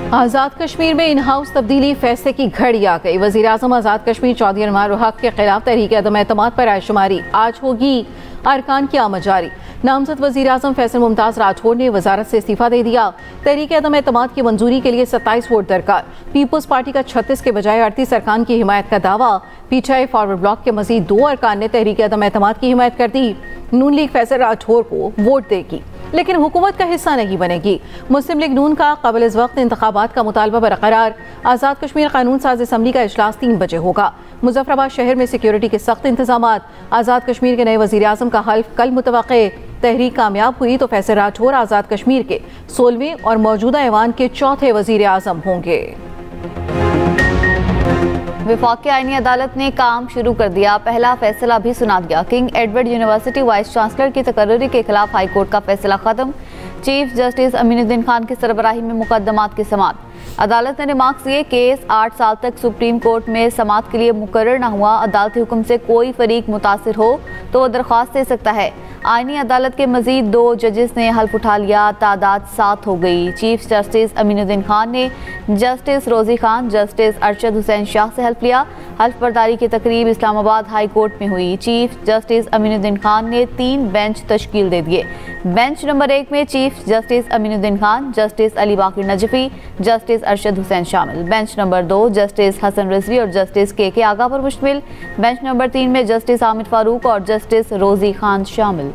आज़ाद कश्मीर में in house तब्दीली फैसले की घड़ी आ गई। वज़ीर आज़म आज़ाद कश्मीर चौधरी अनवार उल हक के खिलाफ तहरीक अदम एतमाद पर रायशुमारी। आज होगी अरकान की आमद जारी। नामजद वज़ीर आज़म फैसल मुमताज़ राठौर ने वजारत से इस्तीफा दे दिया। तहरीक अदम एतमाद की मंजूरी के लिए 27 वोट दरकार। पीपल्स पार्टी का 36 के बजाय 38 अरकान की हिमायत का दावा। पीटीआई फॉरवर्ड ब्लॉक के मजीद 2 अरकान ने तहरीक अदम एतमाद की हिमायत कर दी। नून लीग फैसल राठौर को वोट देगी लेकिन हुकूमत का हिस्सा नहीं बनेगी। मुस्लिम लीग नून का क़ब्ल इस वक्त इंतखाबात का मुतालबा बरकरार। आज़ाद कश्मीर कानून साज असम्बली का इजलास 3 बजे होगा। मुजफ्फराबाद शहर में सिक्योरिटी के सख्त इंतजामात। आज़ाद कश्मीर के नए वज़ीर आज़म का हल्फ कल मुतवक्के। तहरीक कामयाब हुई तो फैसल राठौर आज़ाद कश्मीर के 16वें और मौजूदा ऐवान के 4थे वज़ीर आज़म होंगे। वफाकी आईनी अदालत ने काम शुरू कर दिया। पहला फैसला भी सुना दिया। King Edward university vice chancellor की तकर्री के खिलाफ हाई कोर्ट का फैसला खत्म। चीफ जस्टिस अमीनुद्दीन खान की सरबराही में मुकदमात की समाअत। अदालत ने रिमार्क्स दिए, केस 8 साल तक सुप्रीम कोर्ट में समाअत के लिए मुकर्रर न हुआ। अदालती हुक्म से कोई फरीक मुतासिर हो तो वो दरख्वास्त दे सकता है। आईनी अदालत के मजीद 2 जजेस ने हल्फ उठा लिया। तादाद 7 हो गई। चीफ जस्टिस अमीनुद्दीन खान ने जस्टिस रोजी खान, जस्टिस अरशद हुसैन शाह से हल्फ लिया। हल्फ बर्दारी की तकरीब इस्लामाबाद हाई कोर्ट में हुई। चीफ जस्टिस अमीनुद्दीन खान ने 3 बेंच तश्कील दे दिए। बेंच नंबर 1 में chief justice Aminuddin Khan, justice Ali Baqir Najafi, justice Arshad Hussain शामिल। Bench number 2 justice Hasan Rizvi और जस्टिस के आगा पर मुश्तमिल। बेंच नंबर 3 में जस्टिस आमिर फारूक और जस्टिस रोजी खान शामिल।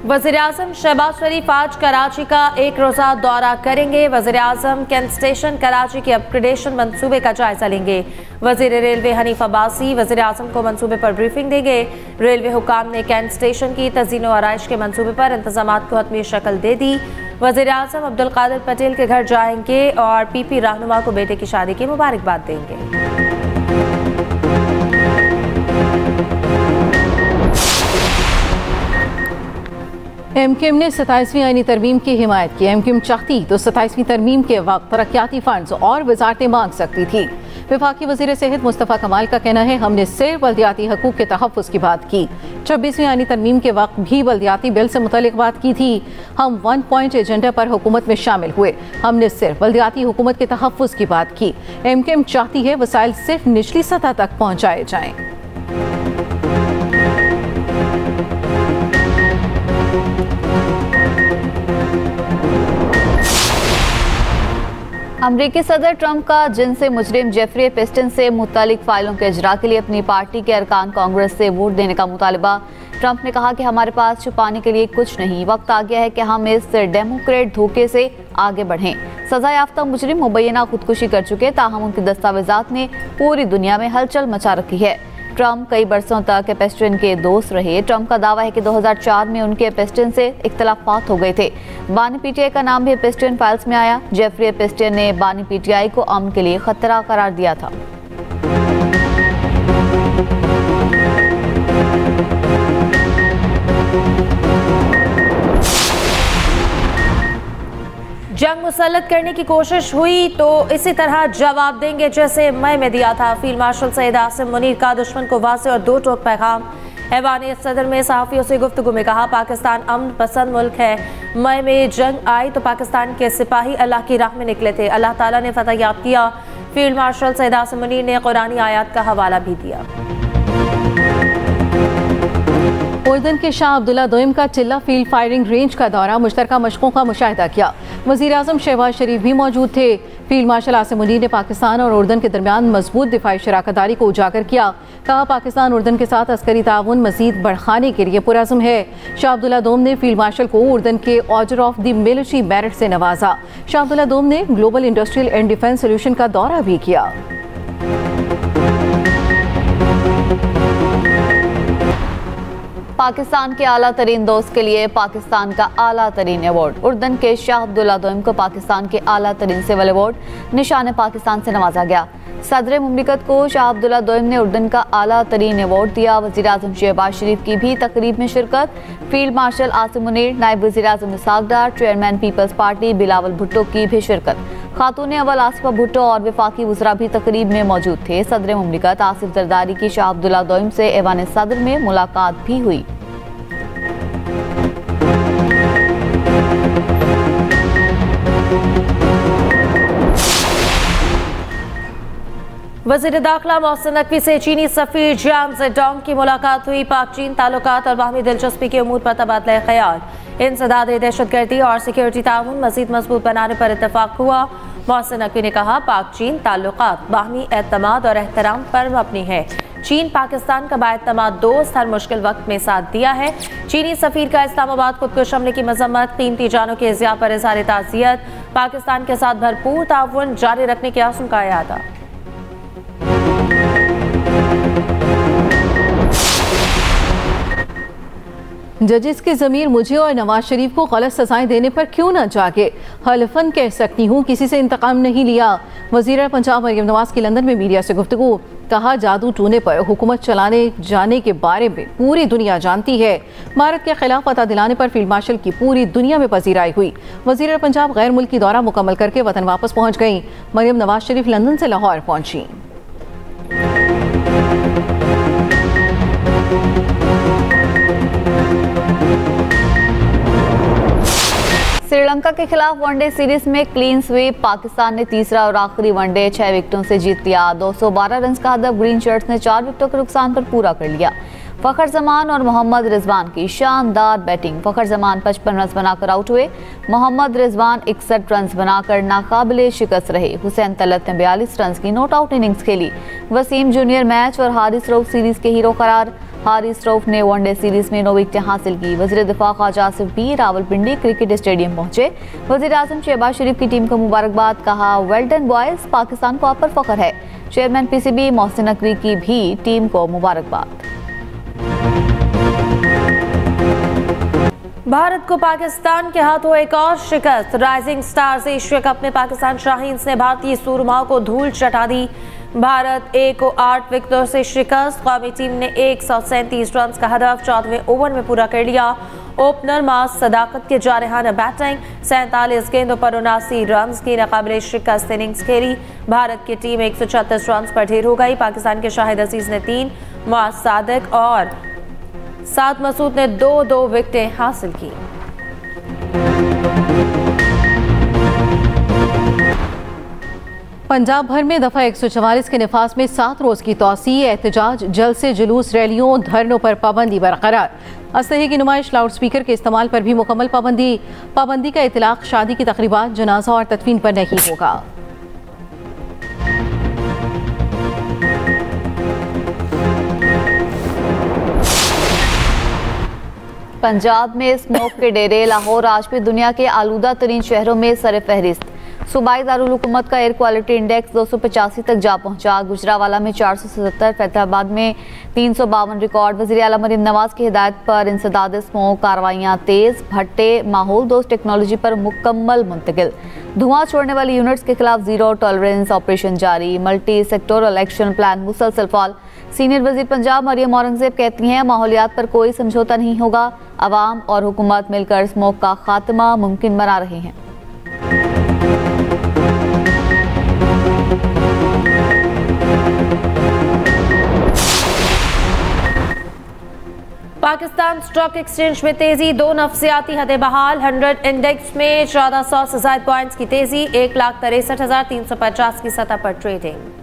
वज़ीर आज़म शहबाज शरीफ आज कराची का 1 रोज़ा दौरा करेंगे। वज़ीर आज़म कैंट स्टेशन कराची के अपग्रेडेशन मंसूबे का जायजा लेंगे। वज़ीर रेलवे हनीफ अब्बासी वज़ीर आज़म को मंसूबे पर ब्रीफिंग देंगे। रेलवे हुकाम ने कैंट स्टेशन की तज़ीन व आराइश के मंसूबे पर इंतजामात को हतमी शक्ल दे दी। वज़ीर आज़म अब्दुल कादिर पटेल के घर जाएंगे और पीपी रहनुमा को बेटे की शादी की मुबारकबाद देंगे। एमक्यूएम ने 27वीं आईनी तरमीम की हिमायत की। एमक्यूएम चाहती तो 27वीं तरमीम के वक्त तरक्याती फंड्स और वजारतें मांग सकती थी। वफाकी वज़ीर सेहत मुस्तफ़ा कमाल का कहना है, हमने सिर्फ बल्दियाती हकूक़ के तहफ़्फ़ुज़ की बात की। 26वीं आईनी तरमीम के वक्त भी बल्दियाती बिल से मुतल्लिक़ बात की थी। हम 1 पॉइंट एजेंडा पर हुकूमत में शामिल हुए। हमने सिर्फ बल्दियाती हुकूमत के तहफ़्फ़ुज़ की बात की। एमक्यूएम चाहती है वसाइल सिर्फ निचली सतह तक पहुँचाए जाएँ। अमरीकी सदर ट्रंप का जिनसे मुजरिम जेफरी एपिस्टन से मुतालिक फाइलों के इजरा के लिए अपनी पार्टी के अरकान कांग्रेस से वोट देने का मुतालबा। ट्रंप ने कहा कि हमारे पास छुपाने के लिए कुछ नहीं, वक्त आ गया है कि हम इस डेमोक्रेट धोखे से आगे बढ़ें। सजा याफ्ता मुजरिम मुबैना खुदकुशी कर चुके, ताहम उनके दस्तावेजात ने पूरी दुनिया में हलचल मचा रखी है। ट्रंप कई बरसों तक एपिस्टन के दोस्त रहे। ट्रंप का दावा है कि 2004 में उनके एपिस्टन से इख्तलाफात हो गए थे। बानी पीटीआई का नाम भी एपिस्टन फाइल्स में आया। जेफरी एपिस्टन ने बानी पीटीआई को अमन के लिए खतरा करार दिया था। जंग मुसल्लत करने की कोशिश हुई तो इसी तरह जवाब देंगे जैसे मई में दिया था। फील्ड मार्शल सैयद आसिम मुनीर का दुश्मन को वाज़ेह और 2 टोक पैगाम। ऐवान सदर में सहाफ़ियों से गुफ्तगू में कहा, पाकिस्तान अमन पसंद मुल्क है। मई में जंग आई तो पाकिस्तान के सिपाही अल्लाह की राह में निकले थे। अल्लाह ताला ने फतह याब किया। फील्ड मार्शल सैयद आसिम मुनीर ने कुरानी आयात का हवाला भी दिया। उर्दन के शाह अब्दुल्ला दोइम का चिल्ला फील्ड फायरिंग रेंज का दौरा, मुश्तरका मशकों का मुशाहिदा किया। वज़ीर आज़म शहबाज शरीफ भी मौजूद थे। फील्ड मार्शल आसिम मुनीर ने पाकिस्तान और उर्दन के दरमियान मजबूत दिफाई शराकतदारी को उजागर किया। कहा, पाकिस्तान उर्दन के साथ अस्करी ताउन मजीद बढ़ाने के लिए पुरअज़्म है। शाह अब्दुल्ला दोम ने फील्ड मार्शल को उर्दन के order of the military merit से नवाजा। शाह अब्दुल्ला दोम ने global industrial and defence solution का दौरा भी किया। पाकिस्तान के आला तरीन दोस्त के लिए पाकिस्तान का आला तरीन अवार्ड। उर्दन के शाह अब्दुल्ला दोइम को पाकिस्तान के आला तरीन सिविल अवार्ड निशान पाकिस्तान से नवाजा गया। सदर मुमलिकत को शाह अब्दुल्ला दोइम ने उर्दन का आला तरीन अवार्ड दिया। वज़ीर आज़म शहबाज शरीफ की भी तकरीब में शिरकत। फील्ड मार्शल आसिम मुनीर, नायब वज़ीर आज़म Ishaq Dar, chairman Peoples Party Bilawal Bhutto की भी शिरकत। खातून अव्वल आसिफा भुट्टो और वफाकी वज़रा भी तकरीब में मौजूद थे। सदर मुमलिकत आसिफ जरदारी की शाह अब्दुल्ला दोइम से ऐवान सदर में मुलाकात भी हुई। वज़ीर दाखिला मोहसिन नकवी से चीनी सफीर जियांग ज़ेडोंग की मुलाकात हुई। पाक चीन ताल्लुकात और बाहमी दिलचस्पी के उमूर पर तबादला ख्याल, इंसदाद दहशतगर्दी और सिक्योरिटी ताउन मज़ीद मजबूत बनाने पर इत्तफाक हुआ। मोहसिन नकवी ने कहा, पाक चीन ताल्लुकात बाहमी एतमाद और एहतराम पर मबनी है। चीन पाकिस्तान का बाएतमाद दोस्त हर मुश्किल वक्त में साथ दिया है। चीनी सफीर का इस्लामाबाद खुदकुश हमले की मजम्मत, कीमती जानों के ज़िया पर इज़हार ताज़ियत, पाकिस्तान के साथ भरपूर ताउन जारी रखने के आज़म का इरादा। जजेस की ज़मीर मुझे और नवाज शरीफ को गलत सजाएं देने पर क्यों न जागे। हलफन कह सकती हूँ किसी से इंतकाम नहीं लिया। वज़ीर पंजाब मरियम नवाज की लंदन में मीडिया से गुफ्तगू, कहा जादू टूने पर हुकूमत चलाने जाने के बारे में पूरी दुनिया जानती है। भारत के खिलाफ पता दिलाने पर फील्ड मार्शल की पूरी दुनिया में पजीराई हुई। वज़ीर पंजाब गैर मुल्की दौरा मुकम्मल करके वतन वापस पहुँच गई। मरियम नवाज शरीफ लंदन से लाहौर पहुँची। श्रीलंका के खिलाफ वनडे सीरीज में क्लीन स्वीप, पाकिस्तान ने तीसरा और आखिरी वनडे 6 विकेटों से जीत लिया। 212 रन का हदफ ग्रीन शर्ट्स ने 4 विकेटों के नुकसान पर पूरा कर लिया। फखर जमान और मोहम्मद रिजवान की शानदार बैटिंग। फखर जमान 55 रन बनाकर आउट हुए। मोहम्मद रिजवान 61 रन बनाकर नाकाबिले शिकस्त रहे। हुसैन तलत ने 42 रन की नॉट आउट इनिंग्स खेली। वसीम जूनियर मैच और हारिस रऊफ सीरीज के हीरो करार। हारिस रऊफ ने वनडे सीरीज में 9 विकेटें हासिल की। वज़ीर दिफा ख्वाजा आसिफ भी रावलपिंडी क्रिकेट स्टेडियम पहुंचे। वज़ीर आज़म शहबाज शरीफ की टीम को मुबारकबाद, कहा वेल डन बॉयज, पाकिस्तान को आप पर फख्र है। चेयरमैन पीसीबी मोहसिन नकवी की भी टीम को मुबारकबाद। भारत को पाकिस्तान के हाथों एक और शिकस्त। राइजिंग स्टार्स एशिया कप में पाकिस्तान शाहीन्स ने भारतीय सूरमाओं को धूल चटा दी। भारत 1 को 8 विकेटों से शिकस्त। कौमी टीम ने 137 रन का हदफ 14वें ओवर में पूरा कर लिया। ओपनर मास सदाकत के जारहाना बैटिंग, 47 गेंदों पर 79 रन की नाकाबिले शिकस्त इनिंग्स खेली। भारत की टीम 136 रन पर ढेर हो गई। पाकिस्तान के शाहिद अजीज ने 3, मुआज सादिक और साद मसूद ने 2-2 विकेटें हासिल की। पंजाब भर में दफा 144 के नफाज में 7 रोज की तौसी, एहतजाज, जलसे, जुलूस, रैलियों, धरनों पर पाबंदी बरकरार। असलहे की नुमाइश, लाउड स्पीकर के इस्तेमाल पर भी मुकम्मल पाबंदी। पाबंदी का इतलाक शादी की तकरीबात, जनाजा और तदफीन पर नहीं होगा। पंजाब में स्मोक के डेरे। लाहौर आज भी दुनिया के आलूदा तरीन शहरों में सर फहरिस्त। सूबाई दारुल हुकूमत का एयर क्वालिटी इंडेक्स 285 तक जा पहुंचा। गुजरावाला में 477, फैसलाबाद में 352 रिकॉर्ड। वज़ीर आला मरियम नवाज की हिदायत पर इंसदाद स्मोक, कार्रवाइयाँ तेज। भट्टे माहौल दोस्त टेक्नोलॉजी पर मुकम्मल मुंतकिल। धुआं छोड़ने वाली यूनिट्स के खिलाफ जीरो टॉलरेंस ऑपरेशन जारी। मल्टी सेक्टोरल एक्शन प्लान मुसलसल फॉल। सीनियर वज़ीर पंजाब मरियम औरंगजेब कहती हैं, माहौलियात पर कोई समझौता नहीं होगा। अवाम और हुकूमत मिलकर स्मोक का खात्मा मुमकिन बना रहे हैं। पाकिस्तान स्टॉक एक्सचेंज में तेजी, 2 नफ्सियाती हदें बहाल। 100 इंडेक्स में 1400 से ज़ायद पॉइंट्स की तेजी। 1,63,350 की सतह पर ट्रेडिंग।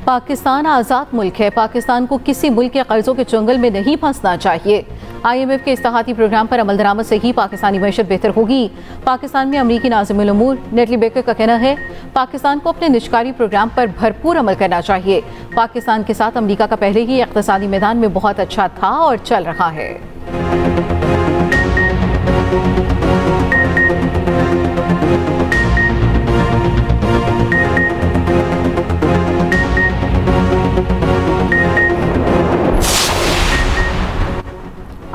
पाकिस्तान आज़ाद मुल्क है। पाकिस्तान को किसी मुल्क के कर्जों के चंगल में नहीं फंसना चाहिए। IMF के इस्तेहाती प्रोग्राम पर अमल दरामद से ही पाकिस्तानी मैशत बेहतर होगी। पाकिस्तान में अमरीकी नाज़िमुल उमूर नेटली बेकर का कहना है, पाकिस्तान को अपने निष्कारी प्रोग्राम पर भरपूर अमल करना चाहिए। पाकिस्तान के साथ अमरीका का पहले ही इक़्तिसादी मैदान में बहुत अच्छा था और चल रहा है।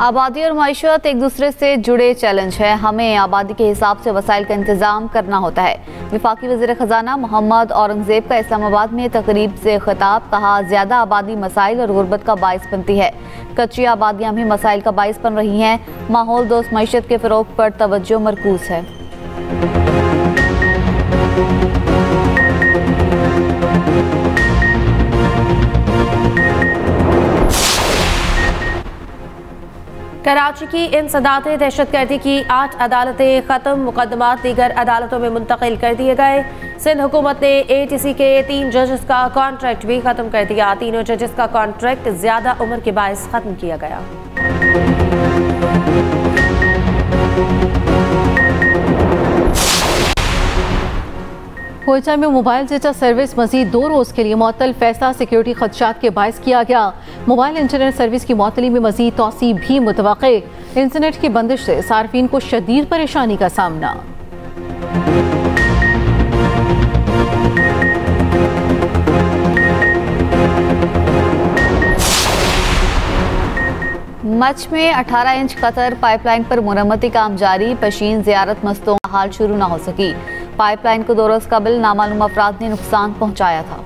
आबादी और मईशत एक दूसरे से जुड़े चैलेंज है। हमें आबादी के हिसाब से वसाइल का इंतजाम करना होता है। वफाकी वज़ीर ख़जाना मोहम्मद औरंगज़ेब का इस्लामाबाद में तकरीब से खिताब। कहा, ज़्यादा आबादी मसाइल और गुर्बत का बाइस बनती है। कच्ची आबादियाँ भी मसाइल का बाइस बन रही हैं। माहौल दोस्त मईशत के फ़रोग़ पर तवज्जो मरकूज़ है। कराची की इंसदादें दहशतगर्दी की 8 अदालतें ख़त्म। मुकदमात दीगर अदालतों में मुंतकिल कर दिए गए। सिंध हुकूमत ने ATC के 3 जजेस का कॉन्ट्रैक्ट भी ख़त्म कर दिया। तीनों जजेस का कॉन्ट्रैक्ट ज़्यादा उम्र के बायस ख़त्म किया गया। कोयटा में मोबाइल डेटा सर्विस मजीद 2 रोज़ के लिए मुअत्तल। फैसला सिक्योरिटी खदशात के बायस किया गया। मोबाइल इंटरनेट सर्विस की मुअत्तली में मजीद तौसी भी मुतवक्के। इंटरनेट की बंदिश से सार्फिन को शदीद परेशानी का सामना। मच में 18 इंच कतर पाइपलाइन पर मुरम्मती काम जारी। पशीन ज़ियारत मस्तों का हाल शुरू न हो सकी। पाइपलाइन को 2 रोज़ कबल नामालूम अफराद ने नुकसान पहुंचाया था।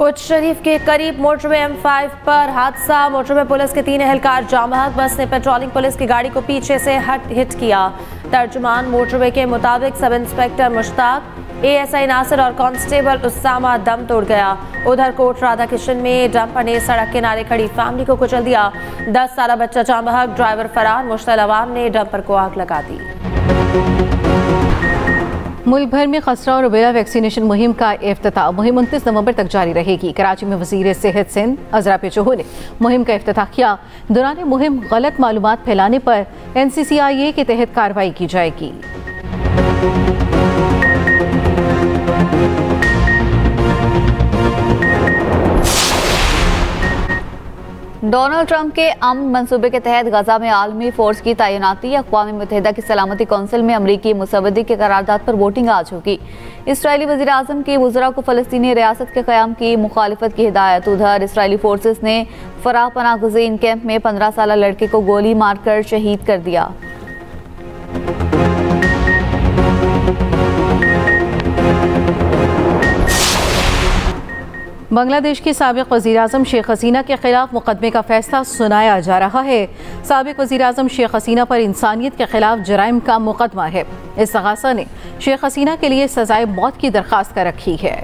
उच्च शरीफ के करीब मोटरवे M5 पर हादसा। मोटरवे पुलिस के 3 एहलकार जामहक। बस ने पेट्रोलिंग पुलिस की गाड़ी को पीछे से हिट किया। तर्जुमान मोटरवे के मुताबिक sub inspector Mushtaq, ASI Nasir और कांस्टेबल उसामा दम तोड़ गया। उधर कोट राधा किशन में डंपर ने सड़क किनारे खड़ी फैमिली को कुचल दिया। 10 साला बच्चा जामहक, ड्राइवर फरार। मुश्तल अवाम ने डंपर को आग लगा दी। मुल्क भर में खसरा और रुबेला वैक्सीनेशन मुहिम का इफ्तिताह। मुहिम 29 नवंबर तक जारी रहेगी। कराची में वज़ीर सेहत सिंध अजरा पेचोहो ने मुहिम का इफ्तिताह किया। दौरान मुहिम गलत मालूमात फैलाने पर NCCIA के तहत कार्रवाई की जाएगी। डोनाल्ड ट्रंप के अमन मंसूबे के तहत गजा में आलमी फोर्स की तैनाती। अक़वाम मुत्तहिदा की सलामती कौंसिल में अमरीकी मुसवदी के करारदाद पर वोटिंग आज होगी। इसराइली वज़ीर आज़म की वज़रा को फ़लस्तीनी रियासत के क़याम की मुखालिफत की हिदायत। उधर इसराइली फोर्सेस ने फराह पनाह गुज़ीन कैंप में 15 साला लड़के को गोली मारकर शहीद कर दिया। बांग्लादेश की साबिक़ वज़ीर-ए-आज़म शेख हसीना के खिलाफ मुकदमे का फैसला सुनाया जा रहा है। साबिक़ वज़ीर-ए-आज़म शेख हसीना पर इंसानियत के खिलाफ जराइम का मुकदमा है। इस्तग़ासा ने शेख हसीना के लिए सज़ाए मौत की दरख्वास्त कर रखी है।